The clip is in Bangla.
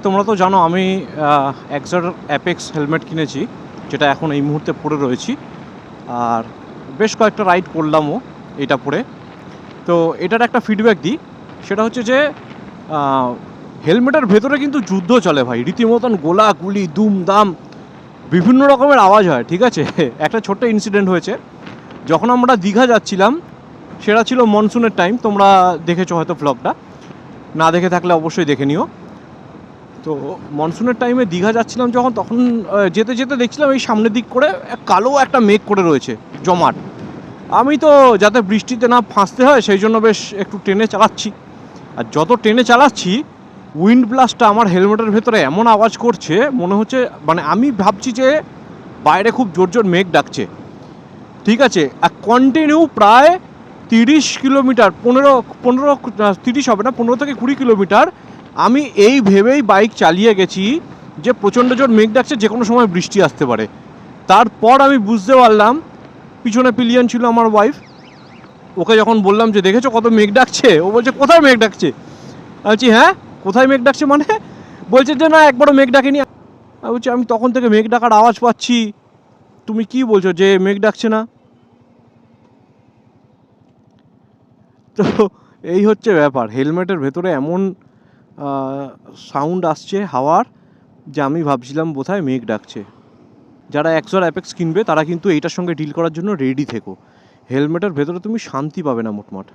তোমরা তো জানো আমি এক্সার অ্যাপেক্স হেলমেট কিনেছি, যেটা এখন এই মুহূর্তে পরে রয়েছি। আর বেশ কয়েকটা রাইড করলামও এটা পরে। তো এটার একটা ফিডব্যাক দিই, সেটা হচ্ছে যে হেলমেটের ভেতরে কিন্তু যুদ্ধ চলে ভাই, রীতিমতন গোলাগুলি দুমদাম বিভিন্ন রকমের আওয়াজ হয়। ঠিক আছে, একটা ছোট্ট ইনসিডেন্ট হয়েছে যখন আমরা দীঘা যাচ্ছিলাম, সেটা ছিল মনসুনের টাইম। তোমরা দেখেছো হয়তো ব্লগটা, না দেখে থাকলে অবশ্যই দেখে নিও। তো মনসুনের টাইমে দীঘা যাচ্ছিলাম যখন, তখন যেতে যেতে দেখছিলাম এই সামনের দিক করে কালো একটা মেঘ করে রয়েছে জমাট। আমি তো যাতে বৃষ্টিতে না ফাঁসতে হয় সেই জন্য বেশ একটু টেনে চালাচ্ছি। আর যত টেনে চালাচ্ছি, উইন্ড ব্লাস্টটা আমার হেলমেটের ভেতরে এমন আওয়াজ করছে, মনে হচ্ছে মানে আমি ভাবছি যে বাইরে খুব জোর জোর মেঘ ডাকছে। ঠিক আছে, আর কন্টিনিউ প্রায় 30 কিলোমিটার, 30 হবে না, 15 থেকে 20 কিলোমিটার আমি এই ভেবেই বাইক চালিয়ে গেছি যে প্রচণ্ড জোর মেঘ ডাকছে, যে কোনো সময় বৃষ্টি আসতে পারে। তারপর আমি বুঝতে পারলাম, পিছনে পিলিয়ন ছিল আমার ওয়াইফ, ওকে যখন বললাম যে দেখেছো কত মেঘ ডাকছে, ও বলছে কোথায় মেঘ ডাকছে। আমি বলছি হ্যাঁ কোথায় মেঘ ডাকছে মানে, বলছে যে না একবারও মেঘ ডাকেনি। আমি বলছি আমি তখন থেকে মেঘ ডাকার আওয়াজ পাচ্ছি, তুমি কি বলছো যে মেঘ ডাকছে না। তো এই হচ্ছে ব্যাপার, হেলমেটের ভেতরে এমন সাউন্ড আসছে হাওয়ার, যে আমি ভাবছিলাম বোধহয় মেঘ ডাকছে। যারা এক্সার অ্যাপেক্স কিনবে তারা কিন্তু এইটার সঙ্গে ডিল করার জন্য রেডি থেকো, হেলমেটের ভেতরে তুমি শান্তি পাবে না মোটমাট।